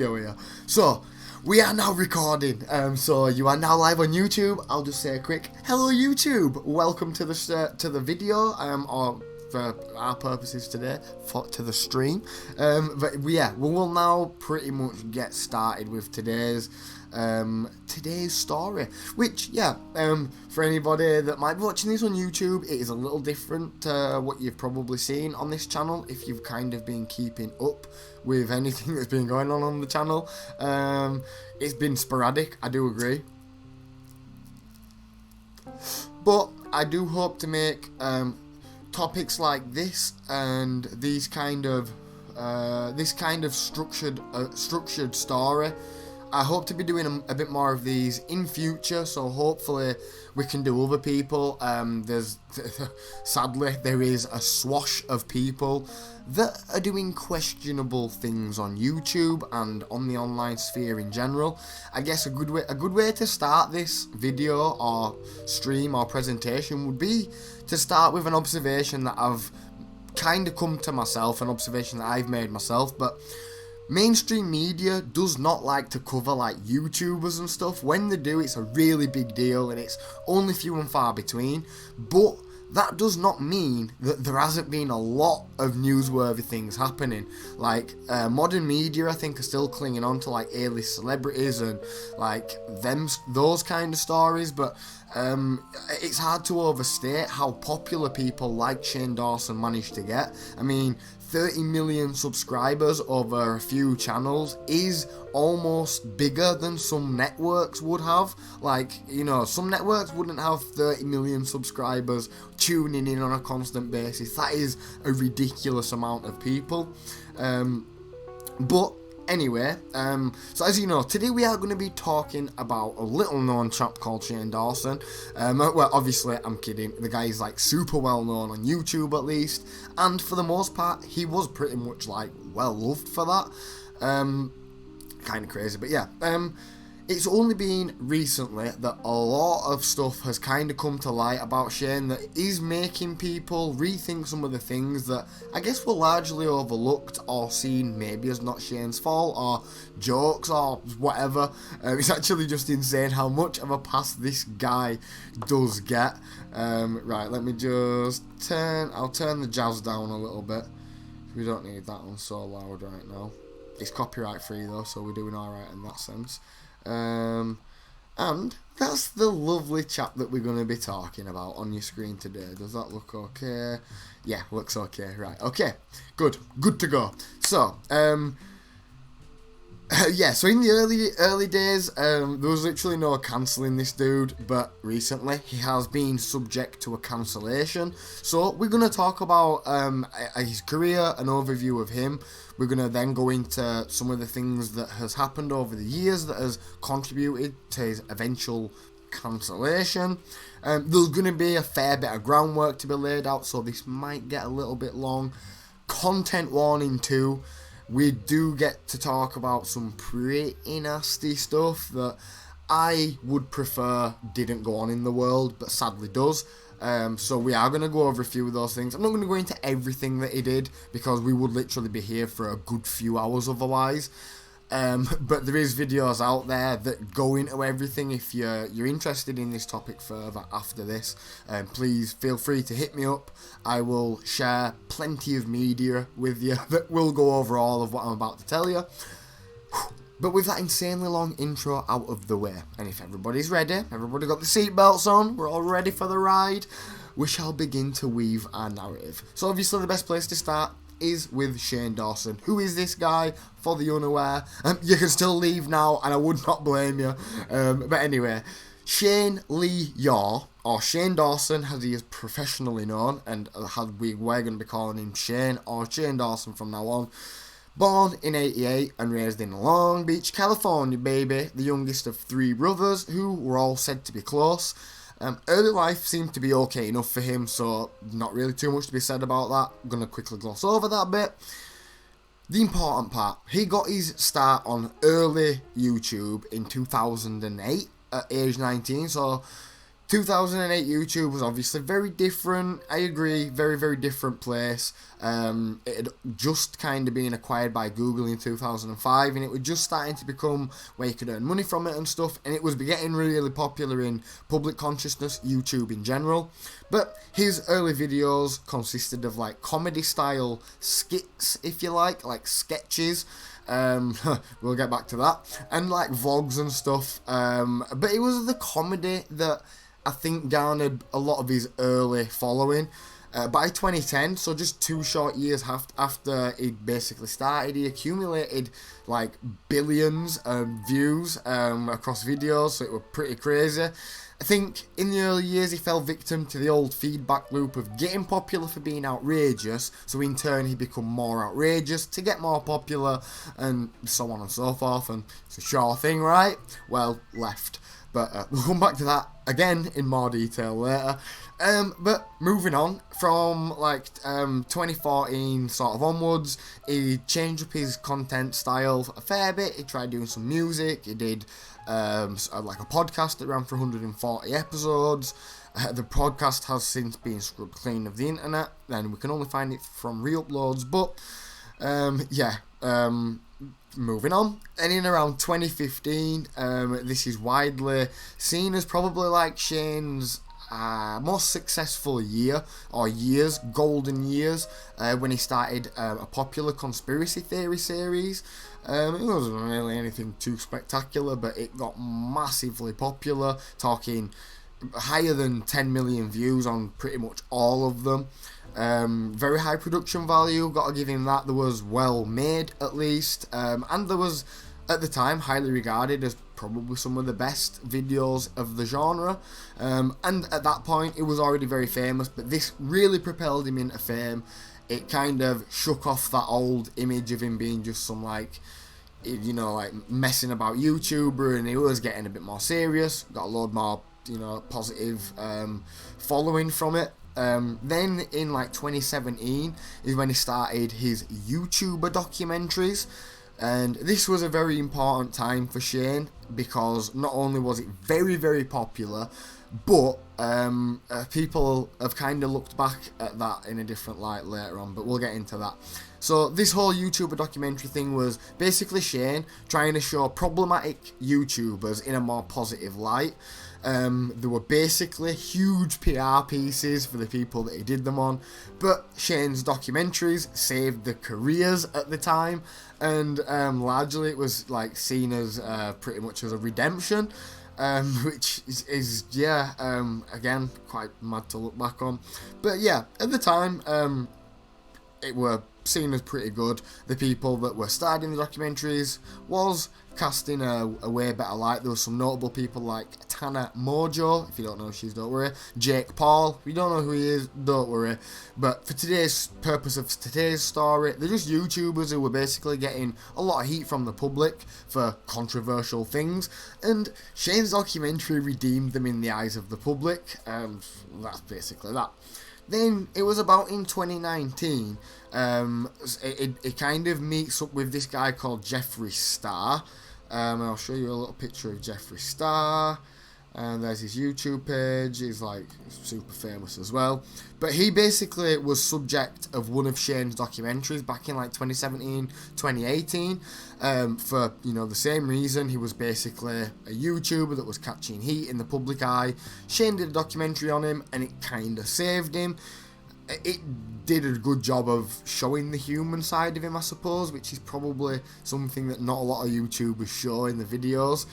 Here we are. So, we are now recording. So you are now live on YouTube. I'll just say a quick hello YouTube. Welcome to the video. Or for our purposes today, to the stream. But yeah, we will now pretty much get started with today's story, which for anybody that might be watching this on YouTube, it is a little different to what you've probably seen on this channel if you've kind of been keeping up with anything that's been going on the channel. It's been sporadic, I do agree, but I do hope to make topics like this and this kind of structured story. I hope to be doing a bit more of these in future, so hopefully we can do other people. Sadly, there is a swash of people that are doing questionable things on YouTube and on the online sphere in general. I guess a good way to start this video or stream or presentation would be to start with an observation that I've kind of come to myself, an observation that I've made myself, but mainstream media does not like to cover like YouTubers and stuff. When they do, it's a really big deal and it's only few and far between. But that does not mean that there hasn't been a lot of newsworthy things happening. Like modern media, I think, are still clinging on to like A-list celebrities and like those kind of stories. But it's hard to overstate how popular people like Shane Dawson managed to get. I mean, 30 million subscribers over a few channels is almost bigger than some networks would have. Like, you know, some networks wouldn't have 30 million subscribers tuning in on a constant basis. That is a ridiculous amount of people. But anyway, so as you know, today we are going to be talking about a little known chap called Shane Dawson. Well, obviously, I'm kidding. The guy is like super well known on YouTube at least, and for the most part, he was pretty much like well loved for that. Kind of crazy, but yeah. It's only been recently that a lot of stuff has kind of come to light about Shane that is making people rethink some of the things that I guess were largely overlooked or seen maybe as not Shane's fault or jokes or whatever. It's actually just insane how much of a pass this guy does get. Right, let me just I'll turn the jazz down a little bit. We don't need that one so loud right now. It's copyright free though, so we're doing alright in that sense. And that's the lovely chap that we're going to be talking about on your screen today. Does that look okay? Yeah, looks okay. Right, okay, good to go. So, yeah, so in the early days, there was literally no cancelling this dude, but recently he has been subject to a cancellation. So we're going to talk about his career, an overview of him. We're going to then go into some of the things that has happened over the years that has contributed to his eventual cancellation. There's going to be a fair bit of groundwork to be laid out, so this might get a little bit long. Content warning too. We do get to talk about some pretty nasty stuff that I would prefer didn't go on in the world, but sadly does. So we are going to go over a few of those things. I'm not going to go into everything that he did because we would literally be here for a good few hours otherwise. But there is videos out there that go into everything. If you're interested in this topic further after this, please feel free to hit me up. I will share plenty of media with you that will go over all of what I'm about to tell you. But with that insanely long intro out of the way, and if everybody's ready, everybody got the seatbelts on, we're all ready for the ride, we shall begin to weave our narrative. So obviously the best place to start is with Shane Dawson. Who is this guy, for the unaware? You can still leave now, and I would not blame you. But anyway, Shane Lee Yaw, or Shane Dawson, as he is professionally known, and we're going to be calling him Shane, or Shane Dawson from now on. Born in 88 and raised in Long Beach, California, baby, the youngest of three brothers who were all said to be close. Early life seemed to be okay enough for him, so not really too much to be said about that. I'm going to quickly gloss over that bit. The important part, he got his start on early YouTube in 2008 at age 19, so 2008 YouTube was obviously very different. I agree, very, very different place. It had just kind of been acquired by Google in 2005, and it was just starting to become where you could earn money from it and stuff, and it was getting really popular in public consciousness, YouTube in general. But his early videos consisted of like comedy style skits, if you like sketches. We'll get back to that, and like vlogs and stuff. But it was the comedy that I think garnered a lot of his early following. By 2010, so just 2 short years after he basically started, he accumulated like billions of views across videos, so it was pretty crazy. I think in the early years he fell victim to the old feedback loop of getting popular for being outrageous, so in turn he become more outrageous to get more popular, and so on and so forth, and it's a sure thing, right? Well, left. But we'll come back to that again in more detail later. But moving on, from like 2014 sort of onwards, he changed up his content style a fair bit. He tried doing some music. He did like a podcast that ran for 140 episodes. The podcast has since been scrubbed clean of the internet, and we can only find it from re-uploads. But moving on, and in around 2015, this is widely seen as probably like Shane's most successful year, or years, golden years, when he started a popular conspiracy theory series. It wasn't really anything too spectacular, but it got massively popular, talking higher than 10 million views on pretty much all of them. Very high production value, gotta give him that. There was well made, at least, and there was, at the time, highly regarded as probably some of the best videos of the genre, and at that point it was already very famous, but this really propelled him into fame. It kind of shook off that old image of him being just some like messing about YouTuber, and he was getting a bit more serious, got a load more positive following from it. Then in like 2017 is when he started his YouTuber documentaries, and this was a very important time for Shane, because not only was it very, very popular, but people have kind of looked back at that in a different light later on, but we'll get into that. So this whole YouTuber documentary thing was basically Shane trying to show problematic YouTubers in a more positive light. There were basically huge PR pieces for the people that he did them on, but Shane's documentaries saved their careers at the time, and largely it was like seen as pretty much as a redemption, which is again quite mad to look back on. But yeah, at the time it were seen as pretty good. The people that were starred in the documentaries was cast in a way better light. There were some notable people like Tana Mojo, if you don't know who she is, don't worry. Jake Paul, if you don't know who he is, don't worry. But for today's purpose of today's story, they're just YouTubers who were basically getting a lot of heat from the public for controversial things, and Shane's documentary redeemed them in the eyes of the public, and that's basically that. Then it was about in 2019, it kind of meets up with this guy called Jeffree Star. I'll show you a little picture of Jeffree Star, and there's his YouTube page. He's like super famous as well, but he basically was subject of one of Shane's documentaries back in like 2017, 2018, for the same reason. He was basically a YouTuber that was catching heat in the public eye. Shane did a documentary on him, and it kind of saved him. It did a good job of showing the human side of him, I suppose, which is probably something that not a lot of YouTubers show in the videos.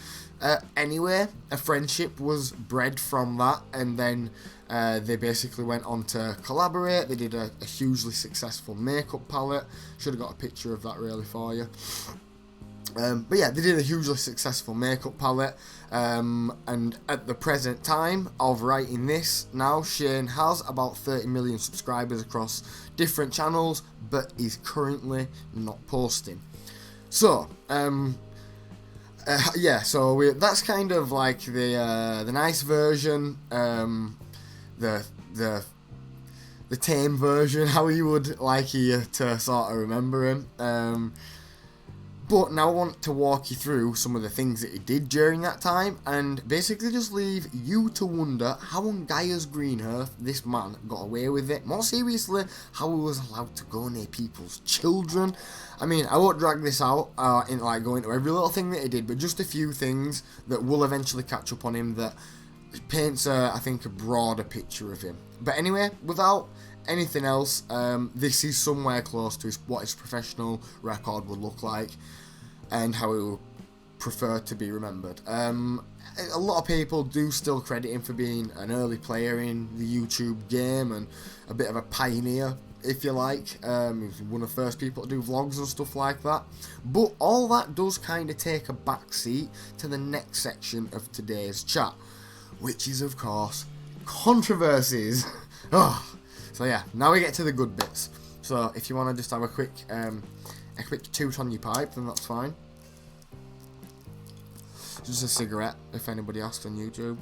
Anyway, a friendship was bred from that, and then they basically went on to collaborate. They did a hugely successful makeup palette. Should have got a picture of that really for you. But yeah, they did a hugely successful makeup palette, and at the present time of writing this now, Shane has about 30 million subscribers across different channels, but is currently not posting. So, that's kind of like the nice version, the tame version, how you would like you to sort of remember him. But now I want to walk you through some of the things that he did during that time, and basically just leave you to wonder how on Gaia's green earth this man got away with it. More seriously, how he was allowed to go near people's children. I mean, I won't drag this out in like going into every little thing that he did, but just a few things that will eventually catch up on him that paints, I think, a broader picture of him. But anyway, without anything else, this is somewhere close to what his professional record would look like and how he would prefer to be remembered. A lot of people do still credit him for being an early player in the YouTube game and a bit of a pioneer, if you like. He was one of the first people to do vlogs and stuff like that. But all that does kind of take a backseat to the next section of today's chat, which is, of course, controversies. So yeah, now we get to the good bits. So if you want to just have a quick toot on your pipe, then that's fine. Just a cigarette, if anybody asks on YouTube.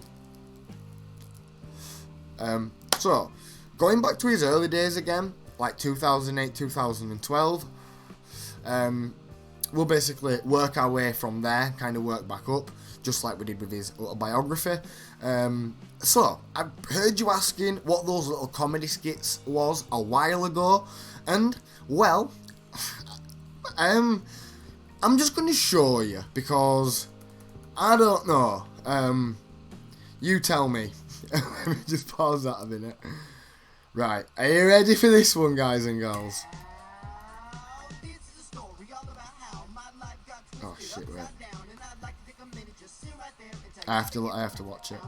So, going back to his early days again, like 2008, 2012, we'll basically work our way from there, kind of work back up, just like we did with his autobiography. So, I heard you asking what those little comedy skits was a while ago, and, well, I'm just going to show you, because I don't know. You tell me. Let me just pause that a minute. Right, are you ready for this one, guys and girls? Oh shit, wait. I have to watch it.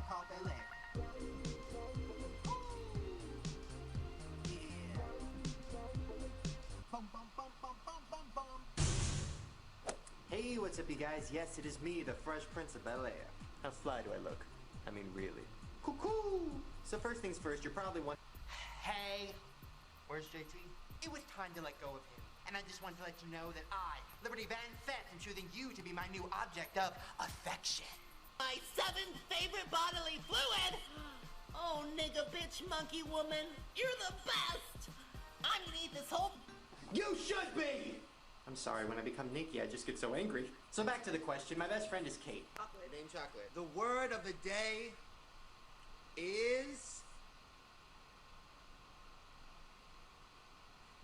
Hey, what's up, you guys? Yes, it is me, the Fresh Prince of Bel-Air. How fly do I look? I mean, really. Cuckoo! So first things first, you're probably wondering... Hey, where's JT? It was time to let go of him, and I just wanted to let you know that I, Liberty Van Fett, am choosing you to be my new object of affection. My seventh favorite bodily fluid! Oh, nigga, bitch, monkey woman, you're the best! I'm gonna eat this whole... You should be! I'm sorry, when I become Nikki, I just get so angry. So back to the question, my best friend is Kate. Chocolate, name chocolate. The word of the day is...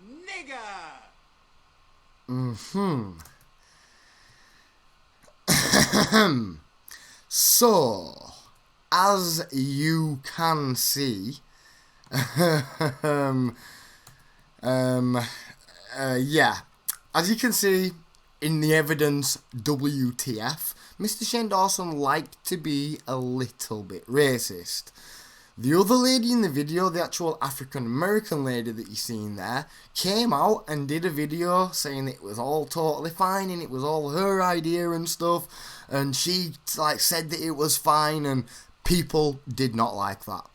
nigga! So, as you can see, yeah, as you can see in the evidence, WTF, Mr. Shane Dawson liked to be a little bit racist. The other lady in the video, the actual African American lady that you're seeing there, came out and did a video saying it was all totally fine and it was all her idea and stuff, and she like said that it was fine, and people did not like that.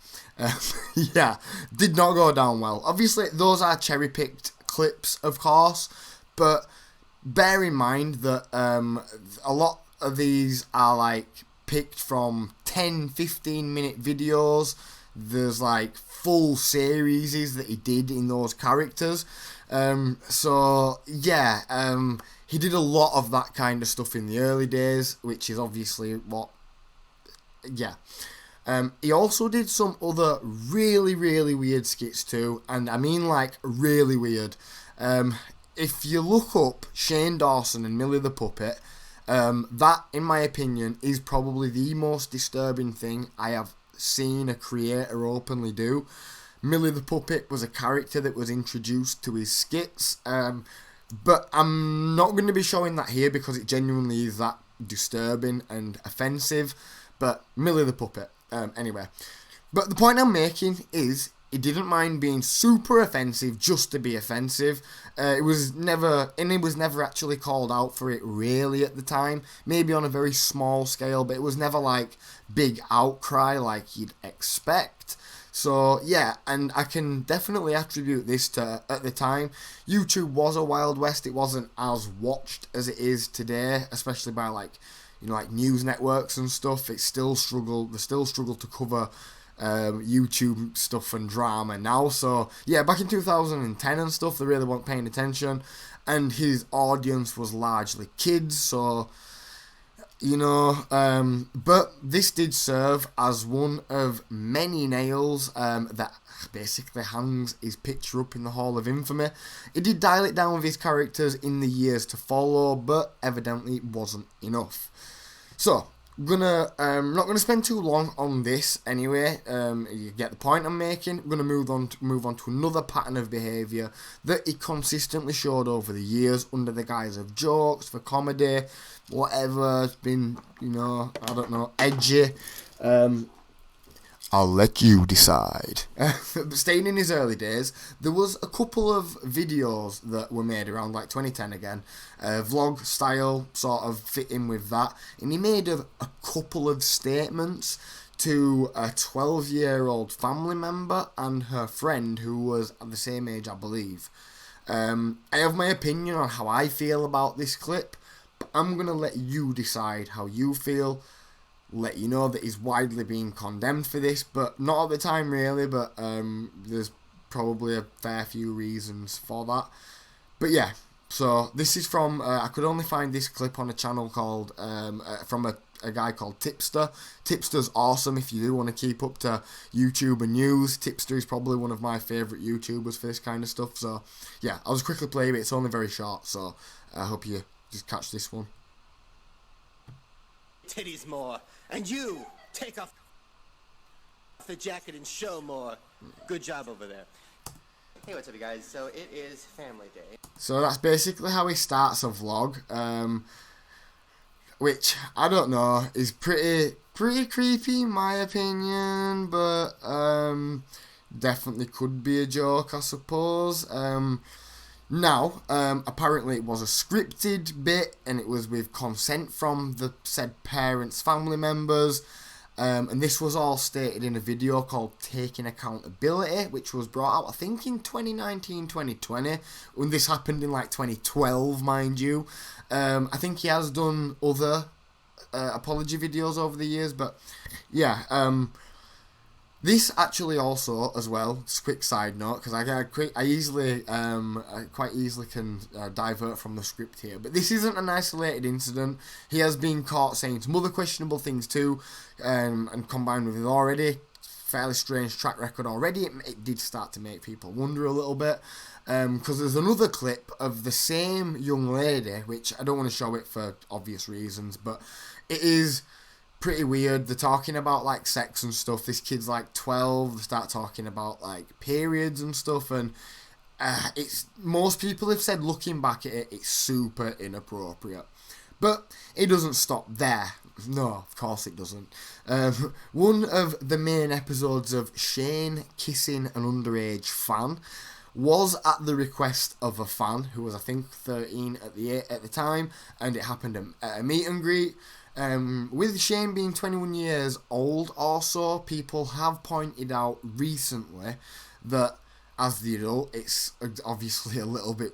Yeah, did not go down well. Obviously, those are cherry-picked clips, of course, but bear in mind that a lot of these are like picked from 10-15 minute videos. There's like full series that he did in those characters, so yeah, he did a lot of that kind of stuff in the early days, which is obviously what, yeah. He also did some other really weird skits too, and I mean like really weird. If you look up Shane Dawson and Millie the Puppet, that, in my opinion, is probably the most disturbing thing I have seen a creator openly do. Millie the Puppet was a character that was introduced to his skits, but I'm not going to be showing that here because it genuinely is that disturbing and offensive. But Millie the Puppet, anyway. But the point I'm making is, he didn't mind being super offensive just to be offensive. It was never actually called out for it really at the time. Maybe on a very small scale, but it was never like big outcry like you'd expect. So yeah, and I can definitely attribute this to, at the time, YouTube was a Wild West. It wasn't as watched as it is today, especially by like, you know, like news networks and stuff. They still struggle to cover YouTube stuff and drama now. So yeah, back in 2010 and stuff, they really weren't paying attention, and his audience was largely kids. So but this did serve as one of many nails that basically hangs his picture up in the Hall of Infamy. It did dial it down with his characters in the years to follow, but evidently it wasn't enough. So, not gonna spend too long on this anyway. You get the point I'm making. I'm gonna move on to another pattern of behaviour that he consistently showed over the years under the guise of jokes, for comedy, whatever. It's been, I don't know, edgy. I'll let you decide. Staying in his early days, there was a couple of videos that were made around like 2010 again, vlog style, sort of fit in with that, and he made a couple of statements to a 12-year-old family member and her friend who was at the same age, I believe. I have my opinion on how I feel about this clip, but I'm going to let you decide how you feel. Let you know that he's widely being condemned for this, but not at the time really, but there's probably a fair few reasons for that. But yeah, so this is from, I could only find this clip on a channel called, from a guy called Tipster. Tipster's awesome if you do want to keep up to YouTube and news. Tipster is probably one of my favourite YouTubers for this kind of stuff, so yeah, I'll just quickly play it. It's only very short, so I hope you just catch this one. Titties more, and you take off the jacket and show more. Good job over there. Hey, what's up, you guys? So it is Family Day. So that's basically how he starts a vlog, which I don't know is pretty creepy in my opinion, but definitely could be a joke, I suppose. Now, apparently it was a scripted bit, and it was with consent from the said parents' family members, and this was all stated in a video called Taking Accountability, which was brought out, I think, in 2019-2020, when this happened in, like, 2012, mind you. I think he has done other apology videos over the years, but, yeah, this actually also, as well, just a quick side note, because I quite easily can divert from the script here, but this isn't an isolated incident. He has been caught saying some other questionable things too, and combined with his already fairly strange track record already, it did start to make people wonder a little bit, because there's another clip of the same young lady, which I don't want to show it for obvious reasons, but it is pretty weird. They're talking about like sex and stuff. This kid's like 12. They start talking about like periods and stuff, and it's, most people have said looking back at it, it's super inappropriate. But it doesn't stop there. No, of course it doesn't. One of the main episodes of Shane kissing an underage fan was at the request of a fan who was, I think, 13 at the time, and it happened at a meet and greet. With Shane being 21 years old also, people have pointed out recently that as the adult, it's obviously a little bit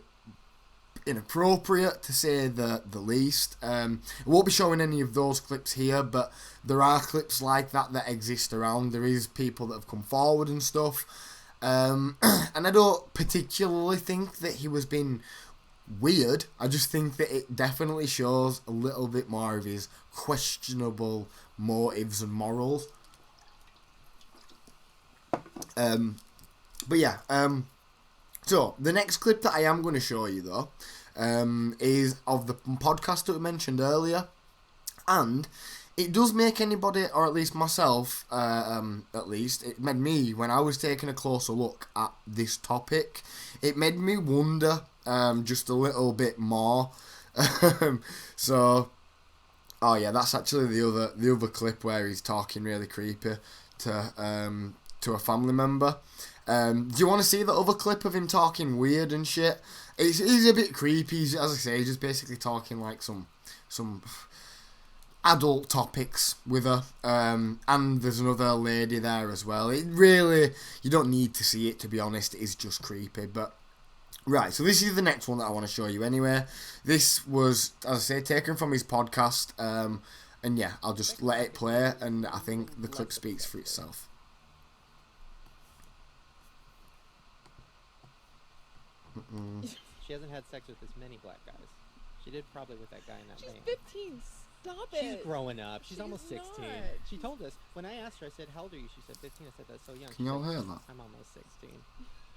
inappropriate, to say the least. I won't be showing any of those clips here, but there are clips like that exist around. There is people that have come forward and stuff. And I don't particularly think that he was being weird. I just think that it definitely shows a little bit more of his questionable motives and morals. But yeah, so the next clip that I am going to show you though, is of the podcast that we mentioned earlier, and it does make anybody, or at least myself, at least, it made me, when I was taking a closer look at this topic, it made me wonder just a little bit more. So, oh yeah, that's actually the other clip where he's talking really creepy to a family member. Do you want to see the other clip of him talking weird and shit? He's a bit creepy. As I say, he's just basically talking like some adult topics with her, and there's another lady there as well. It really, you don't need to see it, to be honest. It is just creepy. But right, so this is the next one that I want to show you anyway. This was, as I say, taken from his podcast, and yeah, I'll just let it play, and I think the clip speaks for itself. She hasn't had sex with as many black guys. She did probably with that guy in that She's van. 15. Stop She's it. growing up. She's almost 16. not. She told us, when I asked her, I said, how old are you? She said 15. I said, that's so young. Can y'all hear that? I'm almost 16.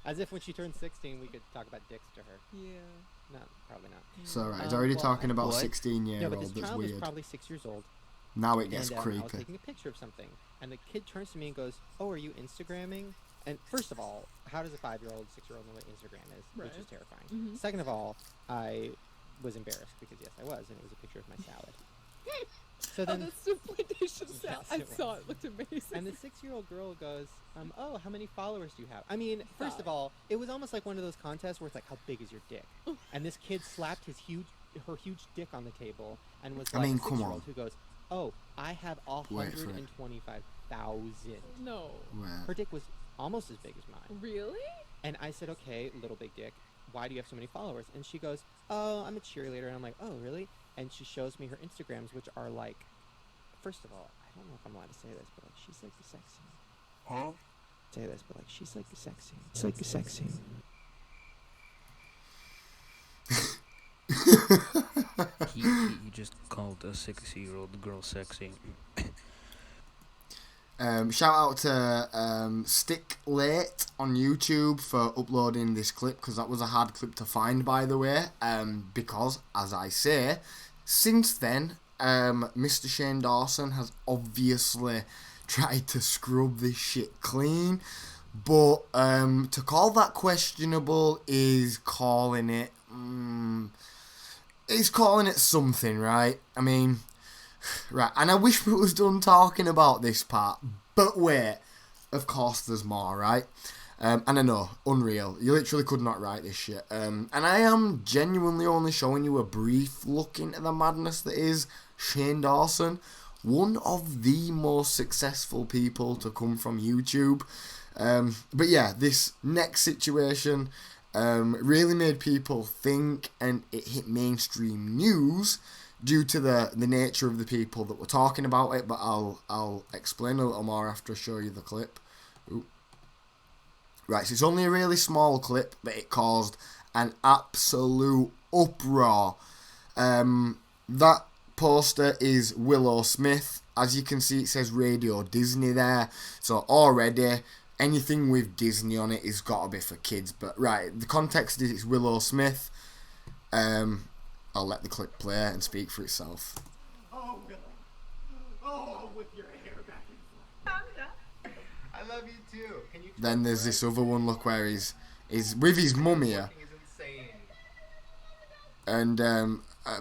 As if when she turns 16, we could talk about dicks to her. Yeah. No, probably not. It's alright. He's already talking about what? 16-year-old. No, but this That's child is weird. probably 6 years old. Now it gets And I was creepy. taking a picture of something, and the kid turns to me and goes, "Oh, are you Instagramming?" And first of all, how does a 5-year-old, 6-year-old know what Instagram is? Which is Right. terrifying. Mm-hmm. Second of all, I was embarrassed because yes, I was, and it was a picture of my salad. So Oh, then, that's so flirtatious. Yes, I it saw was. it. Looked amazing. and the 6-year-old girl goes, "Oh, how many followers do you have?" I mean, first of all, it was almost like one of those contests where it's like, "How big is your dick?" And this kid slapped her huge dick on the table and was I like, mean, a come 6-year-old on. who goes, "Oh, I have Wait for it. 125,000." No. Where? Her dick was almost as big as mine. Really? And I said, "Okay, little big dick, why do you have so many followers?" And she goes, "Oh, I'm a cheerleader." And I'm like, "Oh, really?" And she shows me her Instagrams, which are like, first of all, I don't know if I'm allowed to say this, but like, she's like sexy. Huh? Say this, but like, she's like sexy. It's like sexy. He just called a 6-year-old girl sexy. Shout out to Stick Late on YouTube for uploading this clip, because that was a hard clip to find, by the way. Because, as I say, since then, Mr. Shane Dawson has obviously tried to scrub this shit clean. But to call that questionable is calling it... He's calling it something, right? I mean... Right, and I wish we was done talking about this part, but wait, of course there's more, right? And I know, unreal, you literally could not write this shit. And I am genuinely only showing you a brief look into the madness that is Shane Dawson, one of the most successful people to come from YouTube. But yeah, this next situation really made people think, and it hit mainstream news due to the nature of the people that were talking about it, but I'll explain a little more after I show you the clip. Ooh. Right, so it's only a really small clip, but it caused an absolute uproar. That poster is Willow Smith. As you can see, it says Radio Disney there, so already anything with Disney on it has got to be for kids. But right, the context is it's Willow Smith. I'll let the clip play and speak for itself. Oh, Willow. Oh, with your hair back and forth. I love you too. Can you? Then there's this other one, look, where he's with his mum here. Is insane. And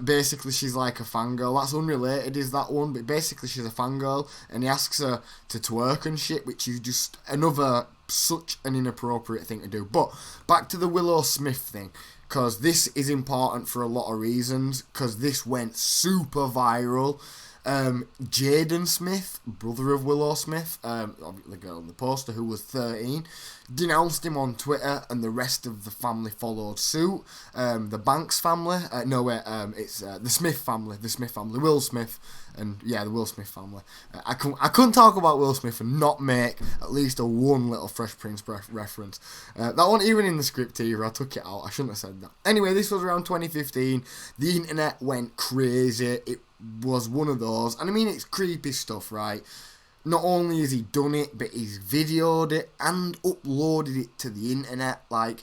basically she's like a fangirl. That's unrelated, is that one, but basically she's a fangirl, and he asks her to twerk and shit, which is just another such an inappropriate thing to do. But back to the Willow Smith thing, because this is important for a lot of reasons, because this went super viral. Jaden Smith, brother of Willow Smith, the girl in the poster who was 13, denounced him on Twitter, and the rest of the family followed suit. The Banks family, it's the Smith family, Will Smith, and yeah, the Will Smith family. I couldn't talk about Will Smith and not make at least one little Fresh Prince reference. That wasn't even in the script either, I took it out, I shouldn't have said that. Anyway, this was around 2015, the internet went crazy, it was one of those, and I mean, it's creepy stuff, right? Not only has he done it, but he's videoed it and uploaded it to the internet. Like,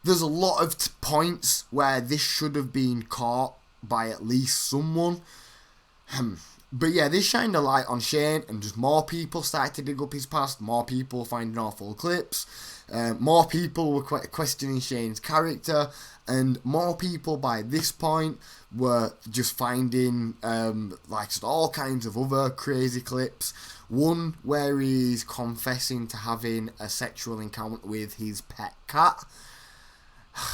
there's a lot of points where this should have been caught by at least someone. But yeah, this shined a light on Shane, and just more people started to dig up his past, more people finding awful clips, more people were questioning Shane's character, and more people by this point were just finding like just all kinds of other crazy clips. One where he's confessing to having a sexual encounter with his pet cat.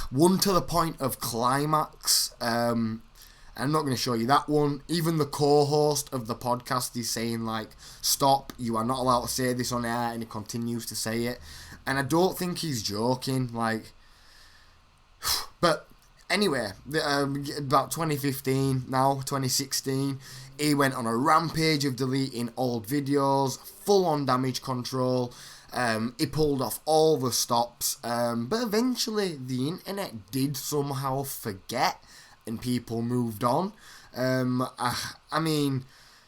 One to the point of climax. I'm not going to show you that one. Even the co-host of the podcast is saying, like, stop, you are not allowed to say this on air, and he continues to say it. And I don't think he's joking, like... But anyway, about 2015, now 2016, he went on a rampage of deleting old videos, full-on damage control, He pulled off all the stops, but eventually the internet did somehow forget and people moved on. I mean,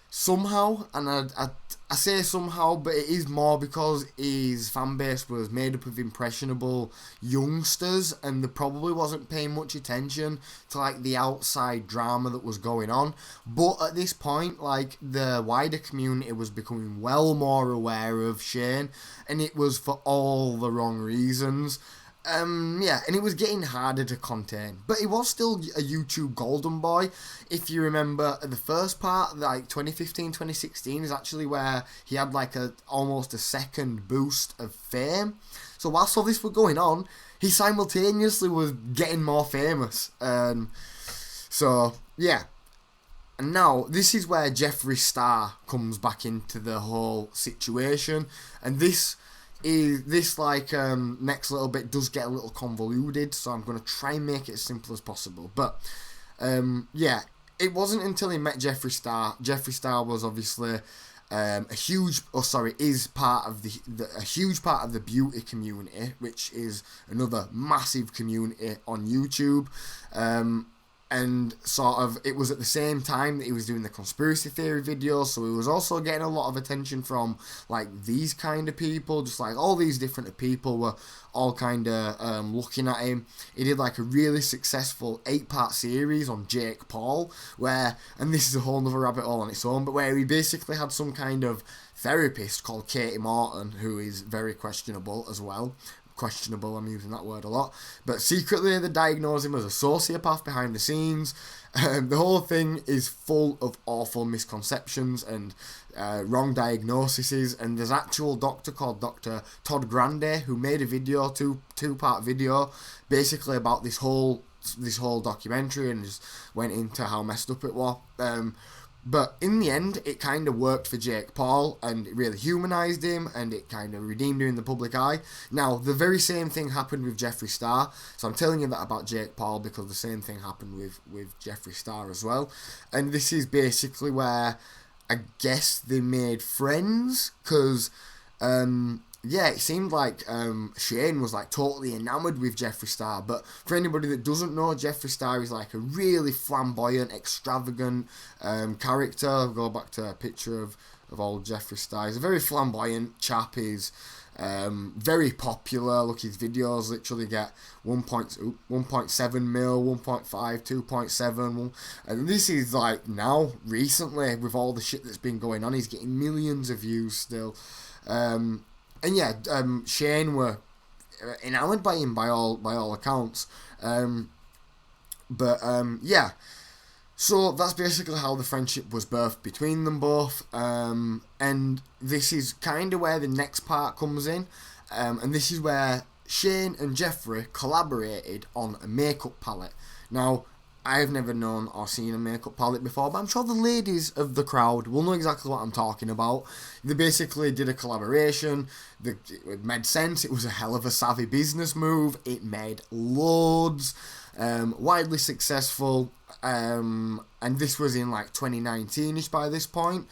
somehow, and I say somehow, but it is more because his fan base was made up of impressionable youngsters, and they probably wasn't paying much attention to like the outside drama that was going on. But at this point, like, the wider community was becoming well more aware of Shane, and it was for all the wrong reasons. And it was getting harder to contain, but he was still a YouTube golden boy. If you remember, the first part, like 2015, 2016, is actually where he had like almost a second boost of fame. So whilst all this was going on, he simultaneously was getting more famous. And now this is where Jeffree Star comes back into the whole situation, and this next little bit does get a little convoluted, so I'm going to try and make it as simple as possible. But it wasn't until he met Jeffree Star. Jeffree Star was obviously is part of a huge part of the beauty community, which is another massive community on YouTube. And sort of, it was at the same time that he was doing the conspiracy theory videos, so he was also getting a lot of attention from, like, these kind of people, just like all these different people were all kind of looking at him. He did like a really successful 8-part series on Jake Paul, and this is a whole nother rabbit hole on its own, but where he basically had some kind of therapist called Katie Morton, who is very questionable as well. Questionable, I'm using that word a lot, but secretly they diagnose him as a sociopath behind the scenes. The whole thing is full of awful misconceptions and wrong diagnoses, and there's an actual doctor called Dr. Todd Grande who made a video, two-part video, basically about this whole documentary, and just went into how messed up it was. But in the end, it kind of worked for Jake Paul, and it really humanised him, and it kind of redeemed him in the public eye. Now, the very same thing happened with Jeffree Star, so I'm telling you that about Jake Paul because the same thing happened with Jeffree Star as well. And this is basically where I guess they made friends, because it seemed like Shane was like totally enamoured with Jeffree Star. But for anybody that doesn't know, Jeffree Star is like a really flamboyant, extravagant character. I'll go back to a picture of old Jeffree Star. He's a very flamboyant chap. He's very popular. Look, his videos literally get 1.7 mil, 1.5, 2.7, and this is like now recently with all the shit that's been going on, he's getting millions of views still. Shane were enamoured by him by all accounts. So that's basically how the friendship was birthed between them both. And this is kind of where the next part comes in. And this is where Shane and Jeffree collaborated on a makeup palette. Now, I've never known or seen a makeup palette before, but I'm sure the ladies of the crowd will know exactly what I'm talking about. They basically did a collaboration. It made sense. It was a hell of a savvy business move. It made loads. Widely successful. And this was in like 2019-ish by this point.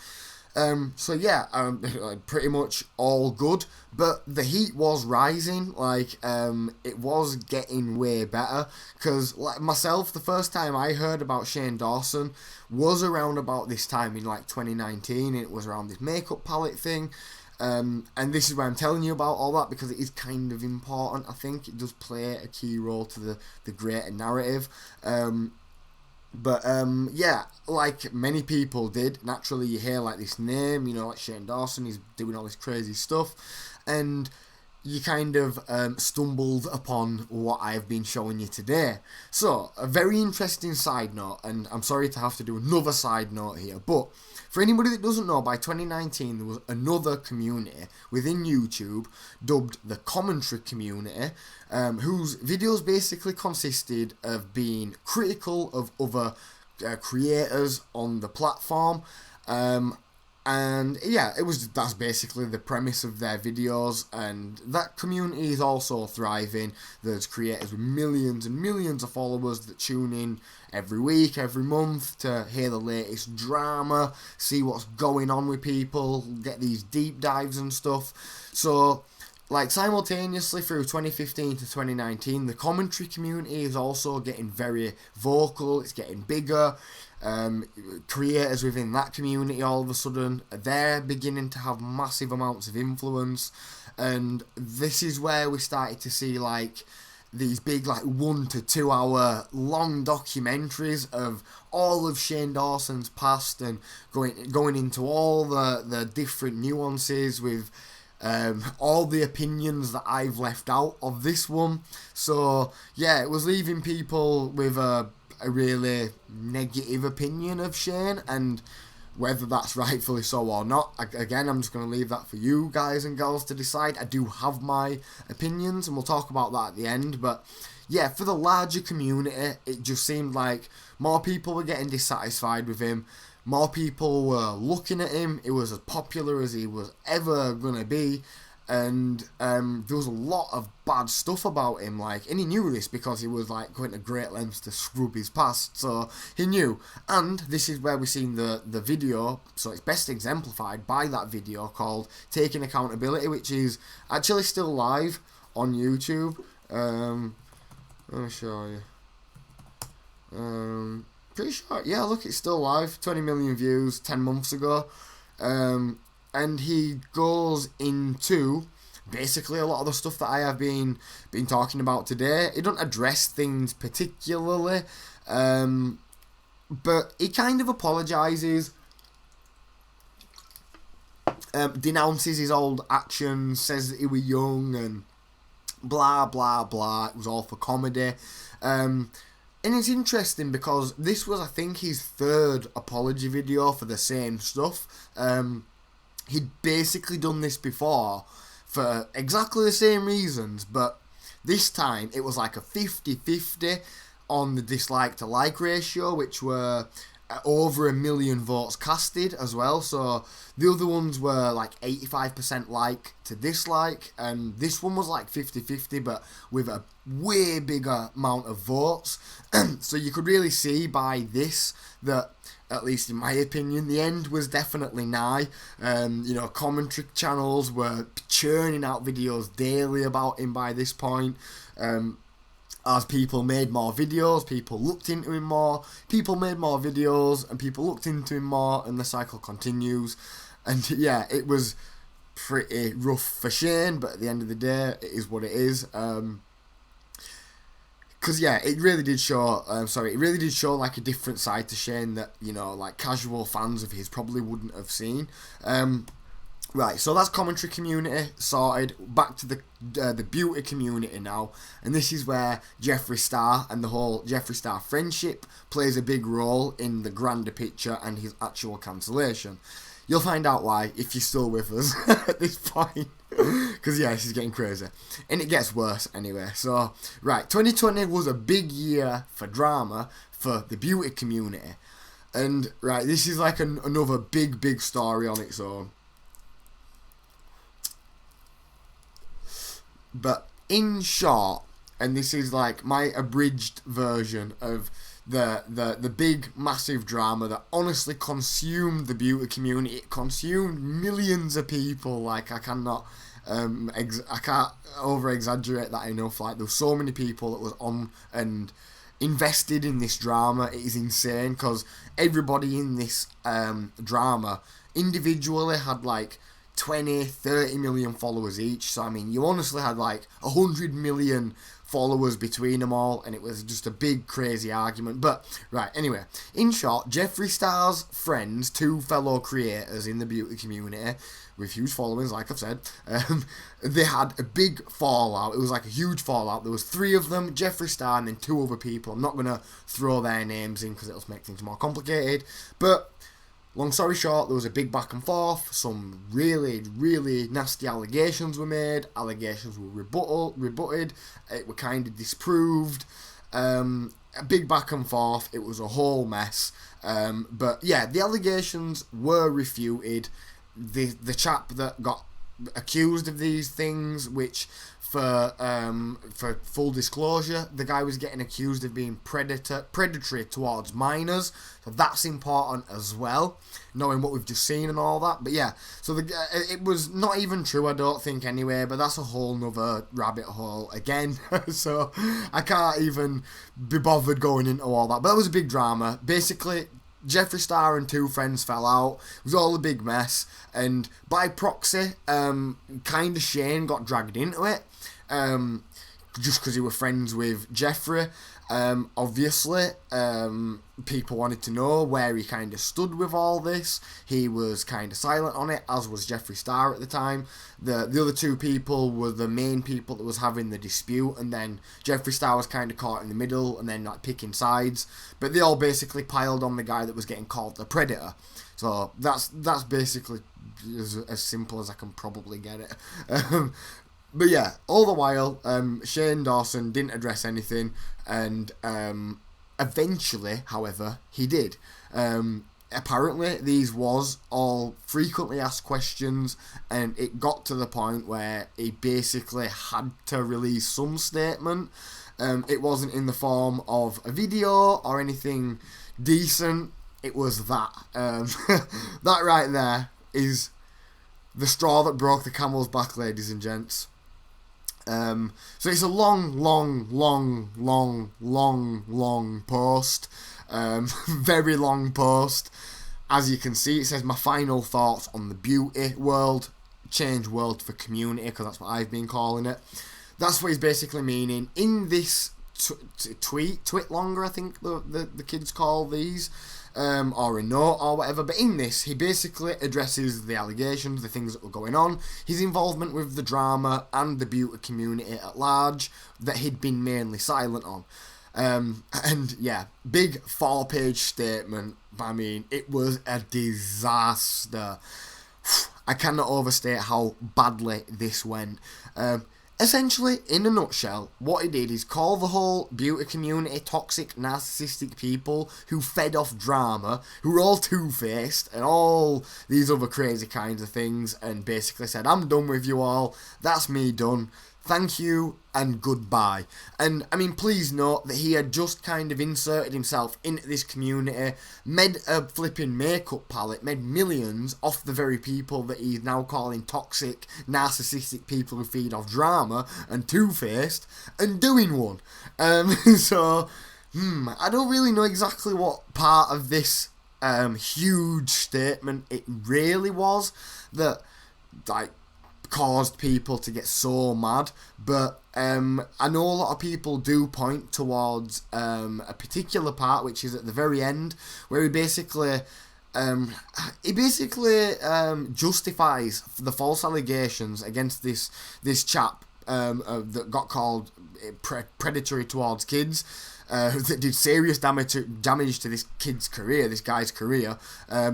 Pretty much all good, but the heat was rising. It was getting way better, because like myself, the first time I heard about Shane Dawson was around about this time in like 2019. It was around this makeup palette thing, and this is why I'm telling you about all that, because it is kind of important. I think it does play a key role to the greater narrative. Like many people did, naturally you hear like this name, like Shane Dawson, he's doing all this crazy stuff, and you kind of stumbled upon what I've been showing you today. So, a very interesting side note, and I'm sorry to have to do another side note here, but for anybody that doesn't know, by 2019 there was another community within YouTube dubbed the commentary community, whose videos basically consisted of being critical of other creators on the platform. That's basically the premise of their videos, and that community is also thriving. There's creators with millions and millions of followers that tune in every week, every month to hear the latest drama, see what's going on with people, get these deep dives and stuff. So like simultaneously through 2015 to 2019, the commentary community is also getting very vocal. It's getting bigger. Creators within that community, all of a sudden, they're beginning to have massive amounts of influence, and this is where we started to see like these big like 1 to 2 hour long documentaries of all of Shane Dawson's past and going into all the different nuances with all the opinions that I've left out of this one. So yeah, it was leaving people with a really negative opinion of Shane, and whether that's rightfully so or not, again, I'm just going to leave that for you guys and girls to decide. I do have my opinions, and we'll talk about that at the end, but yeah, for the larger community, it just seemed like more people were getting dissatisfied with him, more people were looking at him, he was as popular as he was ever going to be, and there was a lot of bad stuff about him, like, and he knew this because he was like going to great lengths to scrub his past, so he knew. And this is where we've seen the video, so it's best exemplified by that video called Taking Accountability, which is actually still live on YouTube. Let me show you. Pretty sure, yeah, look, it's still live, 20 million views 10 months ago. And he goes into basically a lot of the stuff that I have been talking about today. He doesn't address things particularly, but he kind of apologises, denounces his old actions, says that he was young and blah blah blah. It was all for comedy, and it's interesting because this was, I think, his third apology video for the same stuff. He'd basically done this before for exactly the same reasons, but this time it was like a 50-50 on the dislike to like ratio, which were over 1 million votes casted as well. So the other ones were like 85% like to dislike, and this one was like 50-50 but with a way bigger amount of votes. So you could really see by this that, at least in my opinion, the end was definitely nigh. Commentary channels were churning out videos daily about him by this point. As people made more videos, people looked into him more, people made more videos, and people looked into him more, and the cycle continues. And yeah, it was pretty rough for Shane, but at the end of the day, it is what it is. Because yeah, it really did show. Like a different side to Shane that, like casual fans of his probably wouldn't have seen. Right, so that's commentary community sorted. Back to the beauty community now, and this is where Jeffree Star and the whole Jeffree Star friendship plays a big role in the grander picture and his actual cancellation. You'll find out why if you're still with us at this point. Because yeah, this is getting crazy. And it gets worse anyway. So, right, 2020 was a big year for drama for the beauty community. And, right, this is like another big story on its own. But in short, and this is like my abridged version of the big massive drama that honestly consumed the beauty community. It consumed millions of people. Like, I cannot I can't over exaggerate that enough. Like, there were so many people that was on and invested in this drama. It is insane because everybody in this drama individually had like 20, 30 million followers each. So, I mean, you honestly had like 100 million followers between them all, and it was just a big, crazy argument. But, right, anyway, in short, Jeffree Star's friends, two fellow creators in the beauty community, with huge followings, like I've said, they had a big fallout. It was like a huge fallout. There was 3 of them, Jeffree Star and then 2 other people. I'm not going to throw their names in because it'll make things more complicated. But long story short, there was a big back and forth. Some really, really nasty allegations were made. Allegations were rebutted. It were kind of disproved. A big back and forth. It was a whole mess. But yeah, the allegations were refuted. The chap that got accused of these things, which for full disclosure, the guy was getting accused of being predatory towards minors, so that's important as well, knowing what we've just seen and all that. But yeah, so it was not even true, I don't think, anyway, but that's a whole nother rabbit hole again, so I can't even be bothered going into all that. But that was a big drama. Basically, Jeffree Star and two friends fell out. It was all a big mess, and by proxy, kind of Shane got dragged into it, just because he were friends with Jeffree. Obviously, people wanted to know where he kind of stood with all this. He was kind of silent on it, as was Jeffree Star at the time. The other two people were the main people that was having the dispute, and then Jeffree Star was kind of caught in the middle and then like picking sides. But they all basically piled on the guy that was getting called the predator. So that's basically as simple as I can probably get it. But yeah, all the while, Shane Dawson didn't address anything, and eventually, however, he did. Apparently, these was all frequently asked questions, and it got to the point where he basically had to release some statement. It wasn't in the form of a video or anything decent. It was that. That right there is the straw that broke the camel's back, ladies and gents. So it's a long post. Very long post. As you can see, it says my final thoughts on the beauty world. Change world for community, because that's what I've been calling it. That's what he's basically meaning. In this tweet longer, I think the kids call these, or a note or whatever, but in this he basically addresses the allegations, the things that were going on, his involvement with the drama and the beauty community at large that he'd been mainly silent on. And yeah, big 4-page statement. I mean, it was a disaster. I cannot overstate how badly this went. Essentially, in a nutshell, what he did is call the whole beauty community toxic, narcissistic people who fed off drama, who were all two-faced and all these other crazy kinds of things, and basically said, I'm done with you all, that's me done, thank you and goodbye. And I mean, please note that he had just kind of inserted himself into this community, made a flipping makeup palette, made millions off the very people that he's now calling toxic, narcissistic people who feed off drama and two-faced, and doing one. So I don't really know exactly what part of this huge statement it really was that like caused people to get so mad, but I know a lot of people do point towards a particular part, which is at the very end, where he basically justifies the false allegations against this chap that got called predatory towards kids, that did serious damage to this kid's career, this guy's career,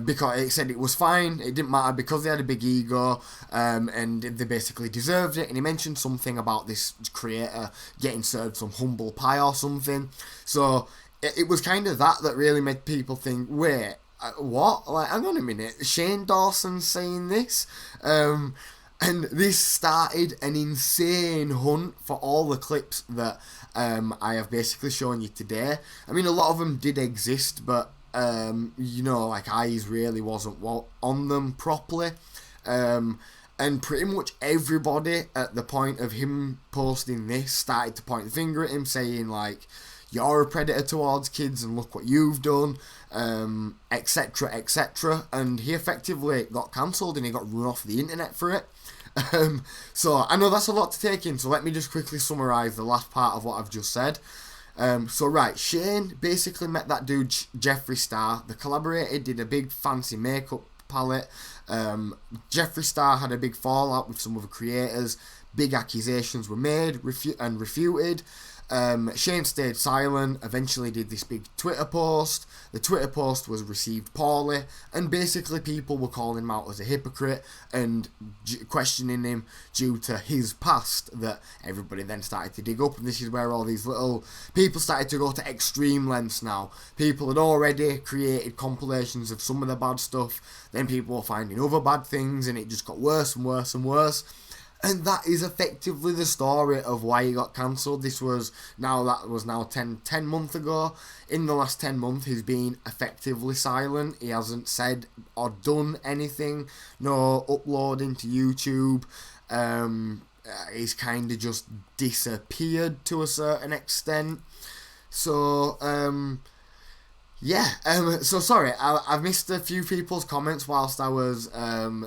because it said it was fine, it didn't matter because they had a big ego, and they basically deserved it. And he mentioned something about this creator getting served some humble pie or something. So it was kind of that really made people think, wait, what? Like, hang on a minute, Shane Dawson saying this? And this started an insane hunt for all the clips that I have basically shown you today. I mean, a lot of them did exist, but, like, eyes really wasn't on them properly. And pretty much everybody at the point of him posting this started to point the finger at him, saying, like, you're a predator towards kids and look what you've done, etc, etc. And he effectively got cancelled and he got run off the internet for it. So I know that's a lot to take in, so let me just quickly summarise the last part of what I've just said. So right, Shane basically met that dude Jeffree Star. They collaborated, did a big fancy makeup palette. Jeffree Star had a big fallout with some other creators. Big accusations were made and refuted. Shane stayed silent, eventually did this big Twitter post. The Twitter post was received poorly, and basically people were calling him out as a hypocrite and questioning him due to his past that everybody then started to dig up, and this is where all these little people started to go to extreme lengths now. People had already created compilations of some of the bad stuff, then people were finding other bad things, and it just got worse and worse and worse. And that is effectively the story of why he got cancelled. That was now 10 months ago. In the last 10 months, he's been effectively silent. He hasn't said or done anything. No uploading to YouTube. He's kind of just disappeared to a certain extent. So, so sorry, I've missed a few people's comments whilst I was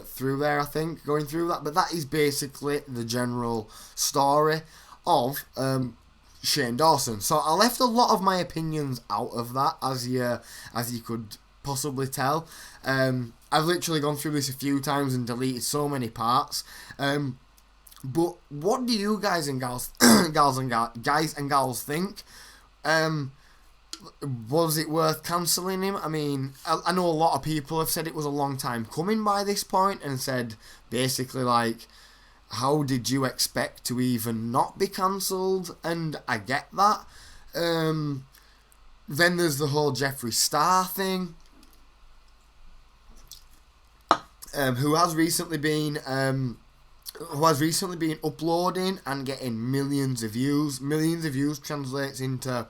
through there, I think, going through that, but that is basically the general story of Shane Dawson. So I left a lot of my opinions out of that, as you could possibly tell. I've literally gone through this a few times and deleted so many parts. But what do you guys and gals think? Was it worth cancelling him? I mean, I know a lot of people have said it was a long time coming by this point, and said basically like, how did you expect to even not be cancelled? And I get that. Then there's the whole Jeffree Star thing, who has recently been uploading and getting millions of views. Millions of views translates into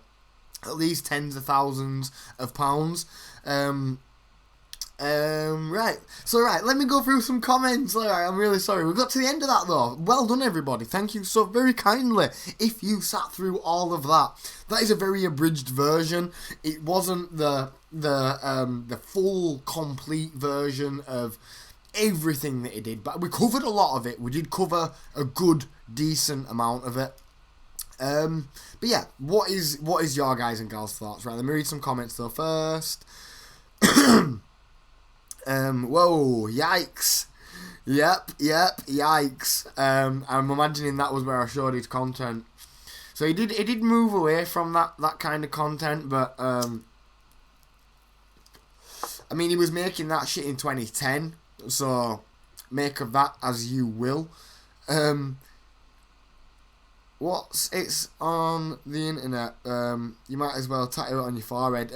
at least tens of thousands of pounds. Right, let me go through some comments. Alright, I'm really sorry. We got to the end of that though. Well done, everybody. Thank you so very kindly if you sat through all of that. That is a very abridged version. It wasn't the full, complete version of everything that he did, but we covered a lot of it. We did cover a good, decent amount of it. But yeah, what is your guys and gals' thoughts? Right, let me read some comments though first. Whoa, yikes. Yep, yikes. I'm imagining that was where I showed his content. So he did move away from that kind of content, but I mean, he was making that shit in 2010, so make of that as you will. It's on the internet. You might as well tattoo it on your forehead.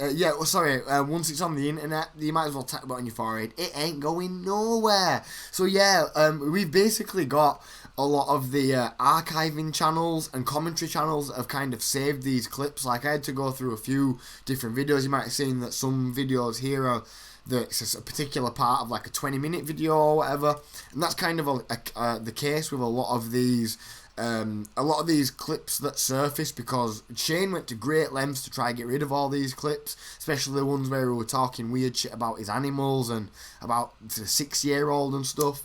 Once it's on the internet, you might as well tattoo it on your forehead. It ain't going nowhere. So yeah, we've basically got a lot of the archiving channels and commentary channels that have kind of saved these clips. Like, I had to go through a few different videos. You might have seen that some videos here are it's a particular part of like a 20-minute video or whatever, and that's kind of the case with a lot of these clips that surface, because Shane went to great lengths to try and get rid of all these clips, especially the ones where we were talking weird shit about his animals and about the 6-year-old and stuff.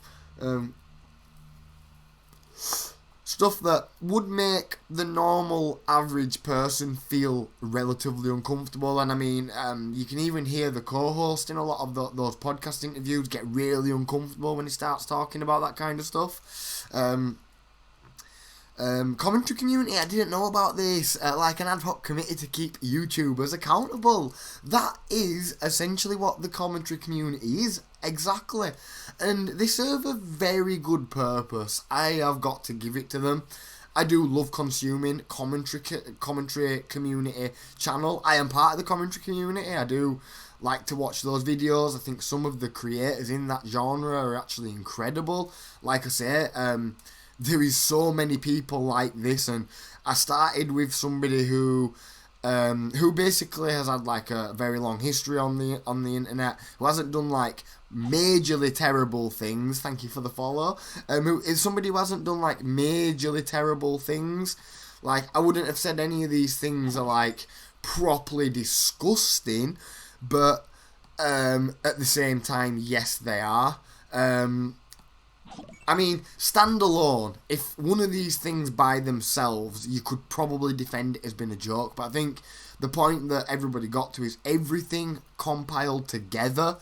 Stuff that would make the normal average person feel relatively uncomfortable. And I mean, you can even hear the co-host in a lot of those podcast interviews get really uncomfortable when he starts talking about that kind of stuff. Commentary community, I didn't know about this, like an ad hoc committee to keep YouTubers accountable. That is essentially what the commentary community is, exactly. And they serve a very good purpose. I have got to give it to them. I do love consuming commentary community channel. I am part of the commentary community. I do like to watch those videos. I think some of the creators in that genre are actually incredible. Like I say, there is so many people like this, and I started with somebody who basically has had like a very long history on the internet, who hasn't done like majorly terrible things. Thank you for the follow. Who is somebody who hasn't done like majorly terrible things. Like, I wouldn't have said any of these things are like properly disgusting, but at the same time, yes, they are. I mean, stand alone. If one of these things by themselves, you could probably defend it as being a joke. But I think the point that everybody got to is everything compiled together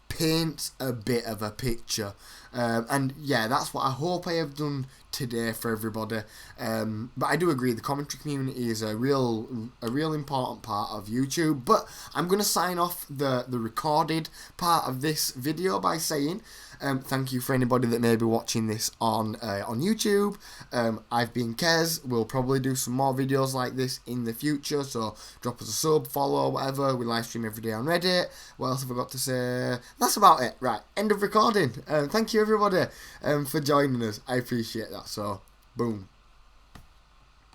paints a bit of a picture. And yeah, that's what I hope I have done today for everybody. But I do agree, the commentary community is a real important part of YouTube. But I'm going to sign off the recorded part of this video by saying thank you for anybody that may be watching this on YouTube. I've been Kez. We'll probably do some more videos like this in the future, so drop us a sub, follow, whatever. We live stream every day on Reddit. What else have I got to say? That's about it. Right, end of recording. Thank you everybody for joining us. I appreciate that. So, boom.